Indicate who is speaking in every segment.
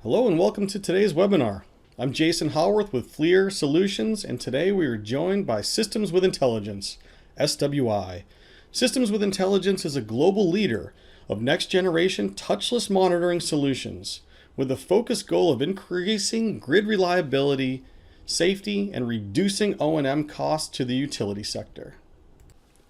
Speaker 1: Hello and welcome to today's webinar. I'm Jason Howarth with FLIR Solutions, and today we are joined by Systems with Intelligence, SWI. Systems with Intelligence is a global leader of next-generation touchless monitoring solutions with the focused goal of increasing grid reliability, safety, and reducing O&M costs to the utility sector.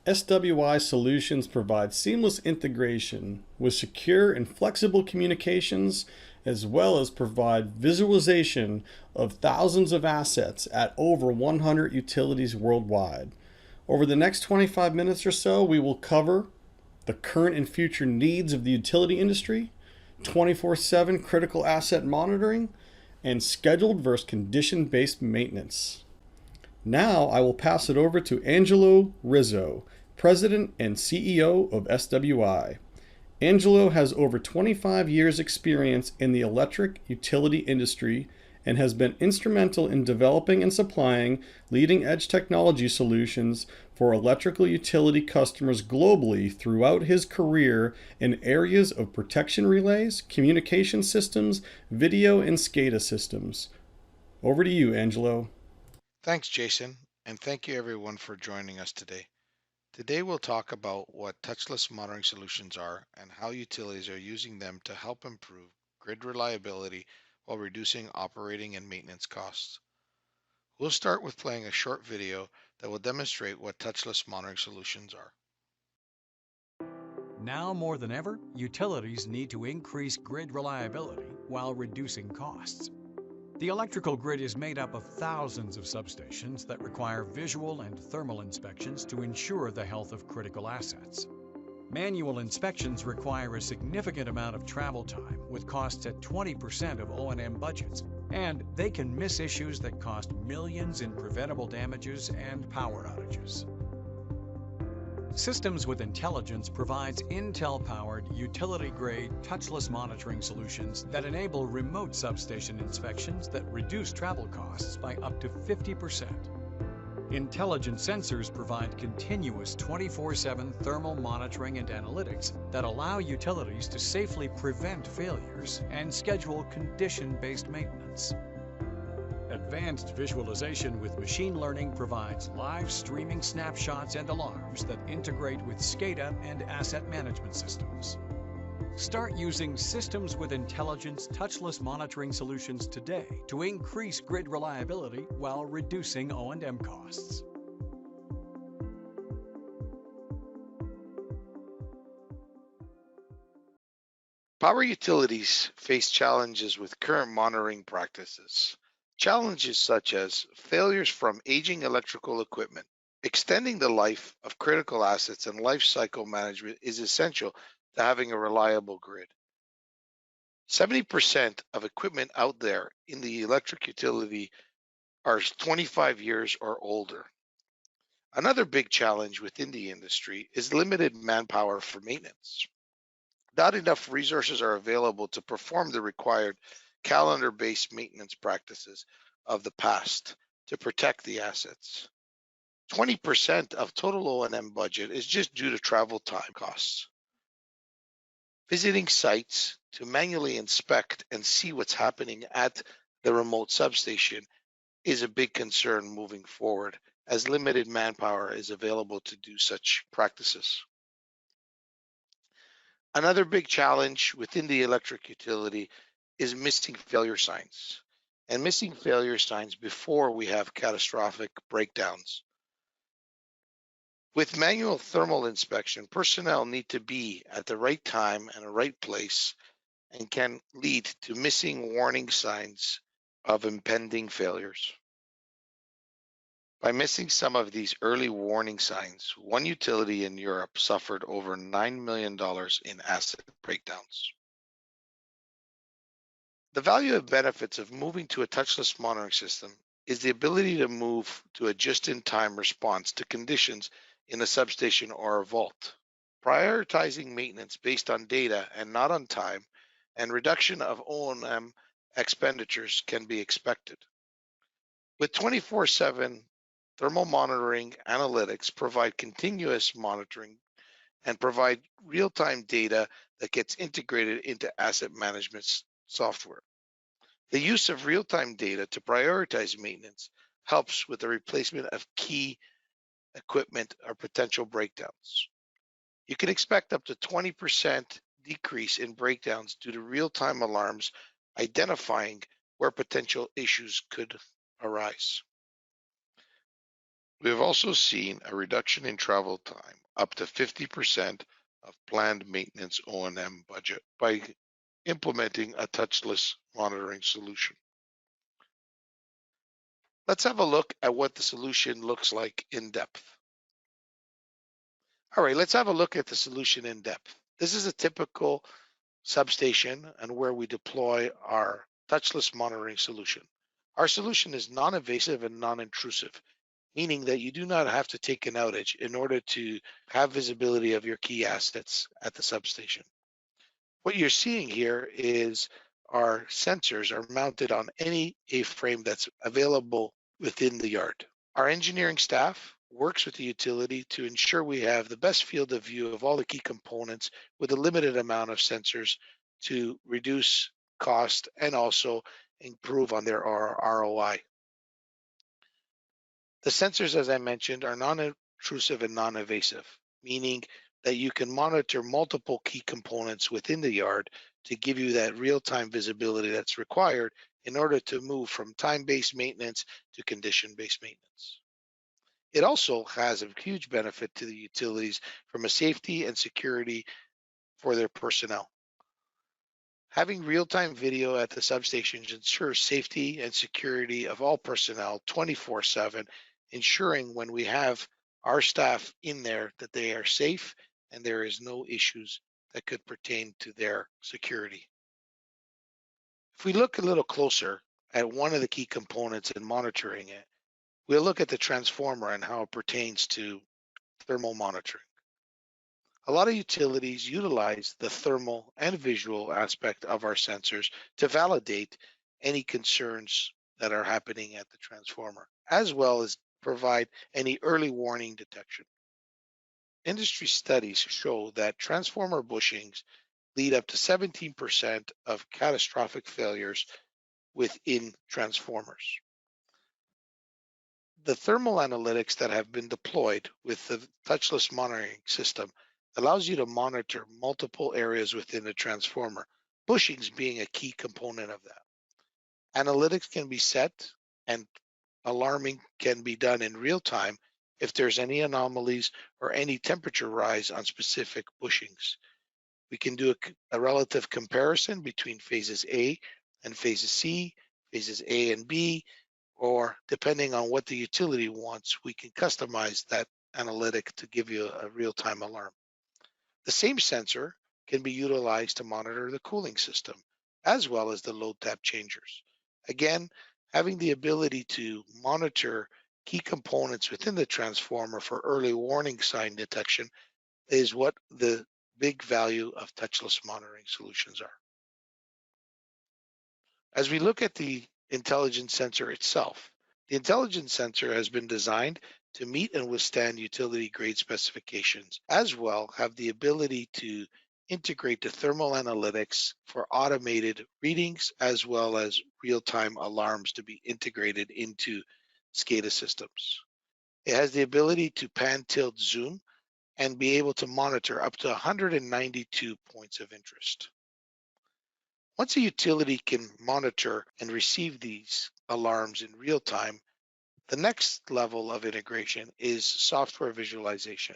Speaker 1: SWI solutions provide seamless integration with secure and flexible communications, as well as provide visualization of thousands of assets at over 100 utilities worldwide. Over the next 25 minutes or so, we will cover the current and future needs of the utility industry, 24/7 critical asset monitoring, and scheduled versus condition-based maintenance. Now I will pass it over to Angelo Rizzo, President and CEO of SWI. Angelo has over 25 years experience in the electric utility industry and has been instrumental in developing and supplying leading-edge technology solutions for electrical utility customers globally throughout his career in areas of protection relays, communication systems, video, and SCADA systems. Over to you, Angelo.
Speaker 2: Thanks, Jason, and thank you everyone for joining us today. Today we'll talk about what touchless monitoring solutions are and how utilities are using them to help improve grid reliability while reducing operating and maintenance costs. We'll start with playing a short video that will demonstrate what touchless monitoring solutions are.
Speaker 3: Now more than ever, utilities need to increase grid reliability while reducing costs. The electrical grid is made up of thousands of substations that require visual and thermal inspections to ensure the health of critical assets. Manual inspections require a significant amount of travel time, with costs at 20% of O&M budgets, and they can miss issues that cost millions in preventable damages and power outages. Systems with Intelligence provides Intel-powered, utility-grade, touchless monitoring solutions that enable remote substation inspections that reduce travel costs by up to 50%. Intelligent sensors provide continuous 24/7 thermal monitoring and analytics that allow utilities to safely prevent failures and schedule condition-based maintenance. Advanced visualization with machine learning provides live streaming snapshots and alarms that integrate with SCADA and asset management systems. Start using Systems with Intelligence touchless monitoring solutions today to increase grid reliability while reducing O&M costs.
Speaker 2: Power utilities face challenges with current monitoring practices. Challenges such as failures from aging electrical equipment. Extending the life of critical assets and life cycle management is essential to having a reliable grid. 70% of equipment out there in the electric utility are 25 years or older. Another big challenge within the industry is limited manpower for maintenance. Not enough resources are available to perform the required calendar-based maintenance practices of the past to protect the assets. 20% of total O&M budget is just due to travel time costs. Visiting sites to manually inspect and see what's happening at the remote substation is a big concern moving forward, as limited manpower is available to do such practices. Another big challenge within the electric utility is missing failure signs and missing failure signs before we have catastrophic breakdowns. With manual thermal inspection, personnel need to be at the right time and the right place and can lead to missing warning signs of impending failures. By missing some of these early warning signs, one utility in Europe suffered over $9 million in asset breakdowns. The value and benefits of moving to a touchless monitoring system is the ability to move to a just-in-time response to conditions in a substation or a vault, prioritizing maintenance based on data and not on time, and reduction of O&M expenditures can be expected. With 24/7 thermal monitoring analytics provide continuous monitoring and provide real-time data that gets integrated into asset management software. The use of real-time data to prioritize maintenance helps with the replacement of key equipment or potential breakdowns. You can expect up to 20% decrease in breakdowns due to real-time alarms identifying where potential issues could arise. We have also seen a reduction in travel time, up to 50% of planned maintenance O&M budget by implementing a touchless monitoring solution. Let's have a look at what the solution looks like in depth. All right, let's have a look at the solution in depth. This is a typical substation and where we deploy our touchless monitoring solution. Our solution is non-invasive and non-intrusive, meaning that you do not have to take an outage in order to have visibility of your key assets at the substation. What you're seeing here is our sensors are mounted on any A-frame that's available within the yard. Our engineering staff works with the utility to ensure we have the best field of view of all the key components with a limited amount of sensors to reduce cost and also improve on their ROI. The sensors, as I mentioned, are non-intrusive and non-invasive, meaning that you can monitor multiple key components within the yard to give you that real-time visibility that's required in order to move from time-based maintenance to condition-based maintenance. It also has a huge benefit to the utilities from a safety and security for their personnel. Having real-time video at the substations ensures safety and security of all personnel 24/7, ensuring when we have our staff in there that they are safe and there is no issues that could pertain to their security. If we look a little closer at one of the key components in monitoring it, we'll look at the transformer and how it pertains to thermal monitoring. A lot of utilities utilize the thermal and visual aspect of our sensors to validate any concerns that are happening at the transformer, as well as provide any early warning detection. Industry studies show that transformer bushings lead up to 17% of catastrophic failures within transformers. The thermal analytics that have been deployed with the touchless monitoring system allows you to monitor multiple areas within the transformer, bushings being a key component of that. Analytics can be set and alarming can be done in real time if there's any anomalies or any temperature rise on specific bushings. We can do a relative comparison between phases A and phases C, phases A and B, or depending on what the utility wants, we can customize that analytic to give you a real-time alarm. The same sensor can be utilized to monitor the cooling system, as well as the load tap changers. Again, having the ability to monitor key components within the transformer for early warning sign detection is what the big value of touchless monitoring solutions are. As we look at the intelligence sensor itself, the intelligence sensor has been designed to meet and withstand utility grade specifications, as well have the ability to integrate the thermal analytics for automated readings, as well as real-time alarms to be integrated into SCADA systems. It has the ability to pan, tilt, zoom, and be able to monitor up to 192 points of interest. Once a utility can monitor and receive these alarms in real time, the next level of integration is software visualization.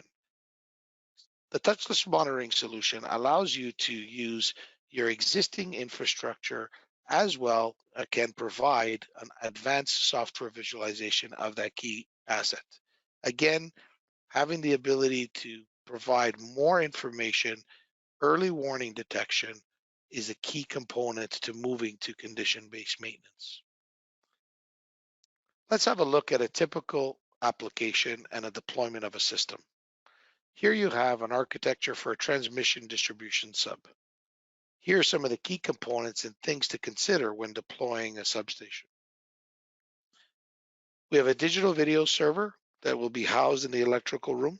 Speaker 2: The touchless monitoring solution allows you to use your existing infrastructure as well can provide an advanced software visualization of that key asset. Again, having the ability to provide more information, early warning detection is a key component to moving to condition-based maintenance. Let's have a look at a typical application and a deployment of a system. Here you have an architecture for a transmission distribution sub. Here are some of the key components and things to consider when deploying a substation. We have a digital video server that will be housed in the electrical room.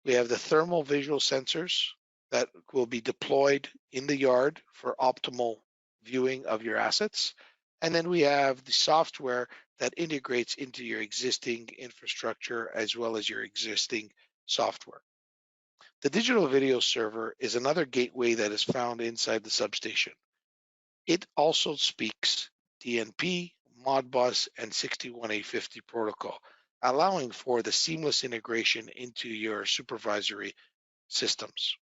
Speaker 2: We have the thermal visual sensors that will be deployed in the yard for optimal viewing of your assets. And then we have the software that integrates into your existing infrastructure as well as your existing software. The digital video server is another gateway that is found inside the substation. It also speaks DNP, Modbus, and 61850 protocol, allowing for the seamless integration into your supervisory systems.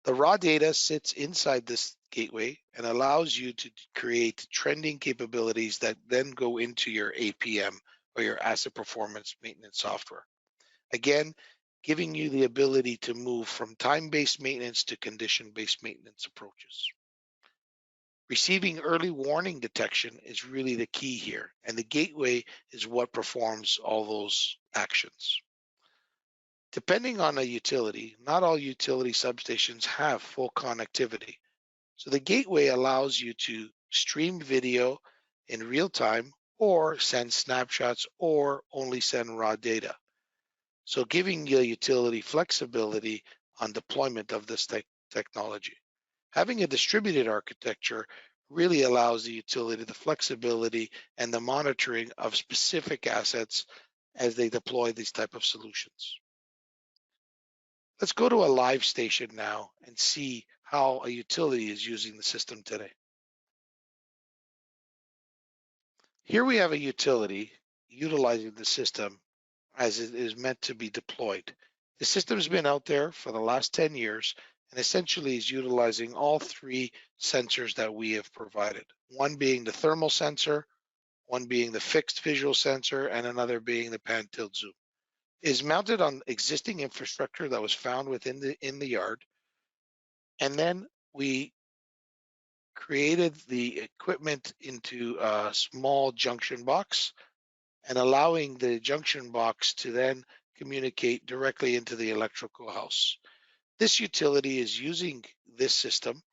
Speaker 2: The raw data sits inside this gateway and allows you to create trending capabilities that then go into your APM or your asset performance maintenance software. Again, giving you the ability to move from time-based maintenance to condition-based maintenance approaches. Receiving early warning detection is really the key here, and the gateway is what performs all those actions. Depending on a utility, not all utility substations have full connectivity. So the gateway allows you to stream video in real time or send snapshots or only send raw data. So giving your utility flexibility on deployment of this technology. Having a distributed architecture really allows the utility the flexibility and the monitoring of specific assets as they deploy these type of solutions. Let's go to a live station now and see how a utility is using the system today. Here we have a utility utilizing the system as it is meant to be deployed. The system's been out there for the last 10 years and essentially is utilizing all three sensors that we have provided. One being the thermal sensor, one being the fixed visual sensor, and another being the pan tilt zoom. It is mounted on existing infrastructure that was found within the yard. And then we created the equipment into a small junction box and allowing the junction box to then communicate directly into the electrical house. This utility is using this system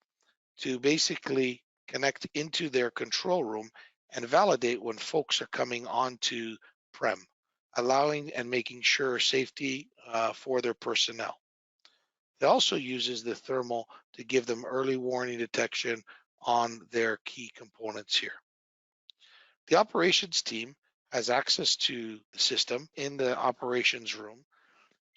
Speaker 2: to basically connect into their control room and validate when folks are coming onto prem, allowing and making sure safety for their personnel. It also uses the thermal to give them early warning detection on their key components here. The operations team has access to the system in the operations room.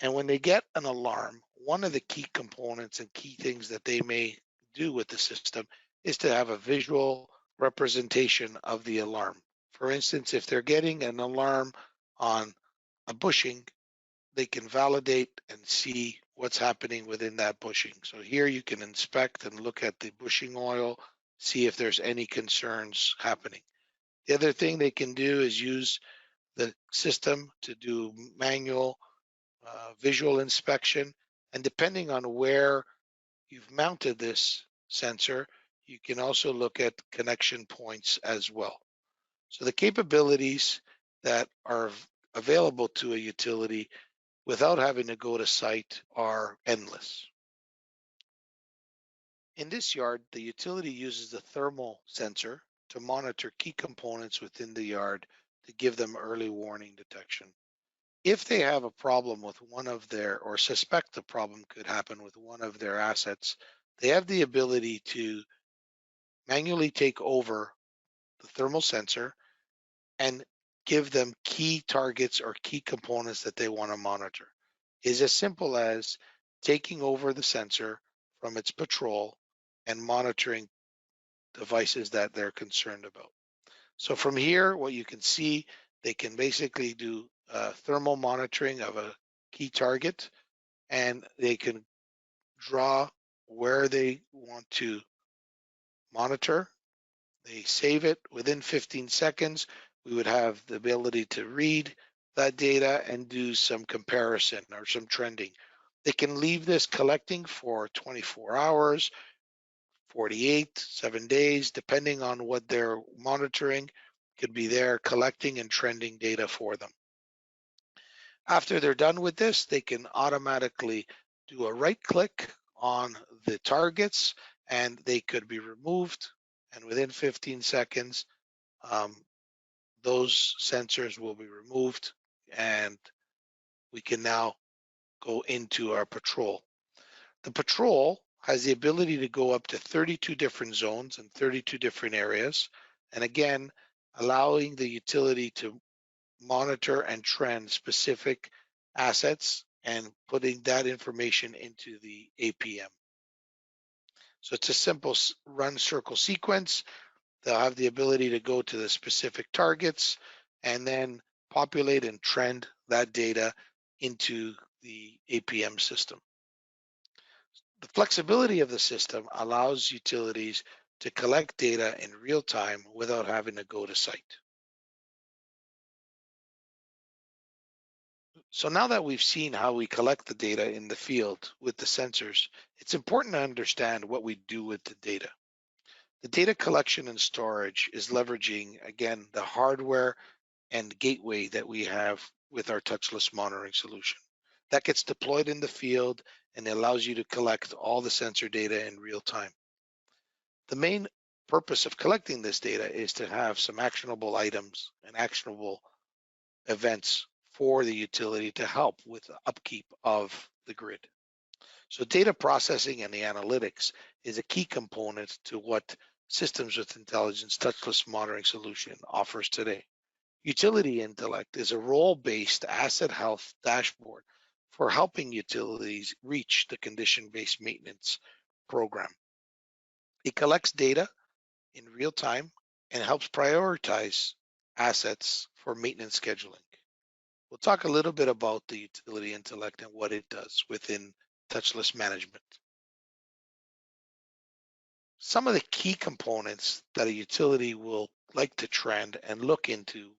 Speaker 2: And when they get an alarm, one of the key components and key things that they may do with the system is to have a visual representation of the alarm. For instance, if they're getting an alarm on a bushing, they can validate and see what's happening within that bushing. So here you can inspect and look at the bushing oil, see if there's any concerns happening. The other thing they can do is use the system to do manual visual inspection. And depending on where you've mounted this sensor, you can also look at connection points as well. So the capabilities that are available to a utility without having to go to site are endless. In this yard, the utility uses the thermal sensor to monitor key components within the yard to give them early warning detection. If they have a problem with one of their, or suspect a problem could happen with one of their assets, they have the ability to manually take over the thermal sensor and give them key targets or key components that they want to monitor. It's as simple as taking over the sensor from its patrol and monitoring devices that they're concerned about. So from here, what you can see, they can basically do thermal monitoring of a key target, and they can draw where they want to monitor. They save it within 15 seconds. We would have the ability to read that data and do some comparison or some trending. They can leave this collecting for 24 hours, 48, 7 days, depending on what they're monitoring. Could be there collecting and trending data for them. After they're done with this, they can automatically do a right click on the targets and they could be removed. And within 15 seconds, those sensors will be removed and we can now go into our patrol. The patrol has the ability to go up to 32 different zones and 32 different areas. And again, allowing the utility to monitor and trend specific assets and putting that information into the APM. So it's a simple run circle sequence. They'll have the ability to go to the specific targets and then populate and trend that data into the APM system. The flexibility of the system allows utilities to collect data in real time without having to go to site. So now that we've seen how we collect the data in the field with the sensors, it's important to understand what we do with the data. The data collection and storage is leveraging, again, the hardware and gateway that we have with our touchless monitoring solution. That gets deployed in the field and it allows you to collect all the sensor data in real time. The main purpose of collecting this data is to have some actionable items and actionable events for the utility to help with the upkeep of the grid. So data processing and the analytics is a key component to what Systems with Intelligence touchless monitoring solution offers today. Utility Intellect is a role-based asset health dashboard for helping utilities reach the condition-based maintenance program. It collects data in real time and helps prioritize assets for maintenance scheduling. We'll talk a little bit about the Utility Intellect and what it does within touchless management. Some of the key components that a utility will like to trend and look into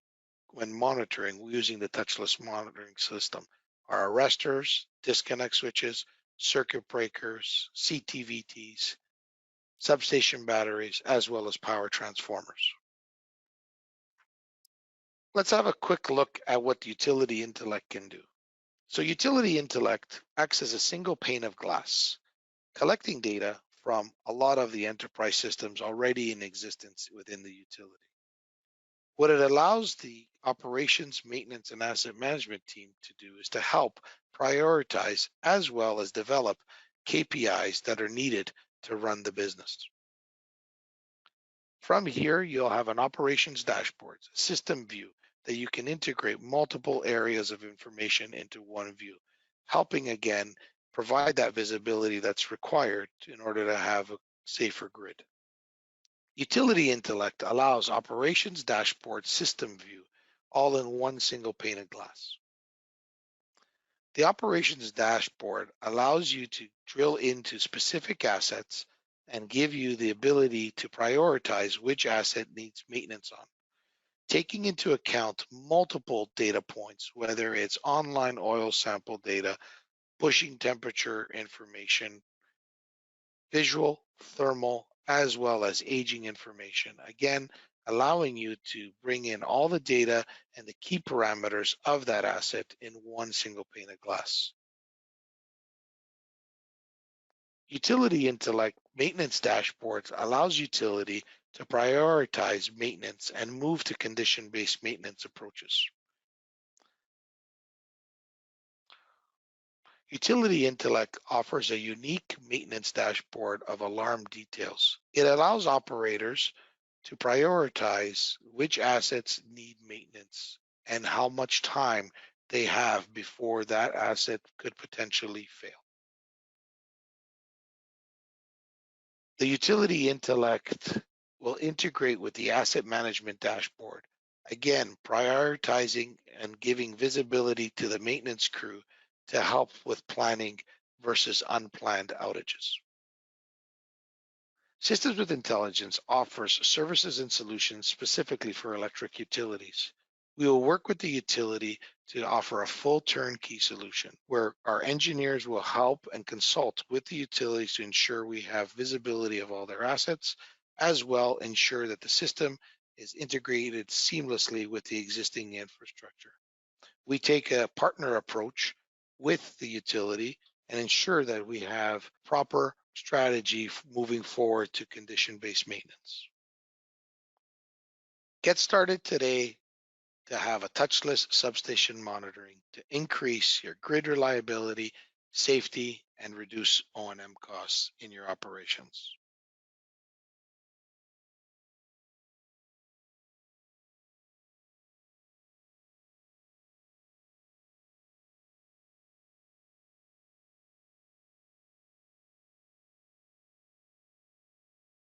Speaker 2: when monitoring using the touchless monitoring system are arresters, disconnect switches, circuit breakers, CTVTs, substation batteries, as well as power transformers. Let's have a quick look at what the Utility Intellect can do. So Utility Intellect acts as a single pane of glass, collecting data from a lot of the enterprise systems already in existence within the utility. What it allows the operations, maintenance, and asset management team to do is to help prioritize as well as develop KPIs that are needed to run the business. From here, you'll have an operations dashboard, system view that you can integrate multiple areas of information into one view, helping again provide that visibility that's required in order to have a safer grid. Utility Intellect allows operations dashboard system view all in one single pane of glass. The operations dashboard allows you to drill into specific assets and give you the ability to prioritize which asset needs maintenance on, taking into account multiple data points, whether it's online oil sample data, bushing temperature information, visual, thermal, as well as aging information. Again, allowing you to bring in all the data and the key parameters of that asset in one single pane of glass. Utility Intellect maintenance dashboards allows utility to prioritize maintenance and move to condition-based maintenance approaches. Utility Intellect offers a unique maintenance dashboard of alarm details. It allows operators to prioritize which assets need maintenance and how much time they have before that asset could potentially fail. The Utility Intellect will integrate with the asset management dashboard, again, prioritizing and giving visibility to the maintenance crew to help with planning versus unplanned outages. Systems with Intelligence offers services and solutions specifically for electric utilities. We will work with the utility to offer a full turnkey solution where our engineers will help and consult with the utilities to ensure we have visibility of all their assets, as well ensure that the system is integrated seamlessly with the existing infrastructure. We take a partner approach with the utility and ensure that we have proper strategy moving forward to condition-based maintenance. Get started today to have a touchless substation monitoring to increase your grid reliability, safety, and reduce O&M costs in your operations.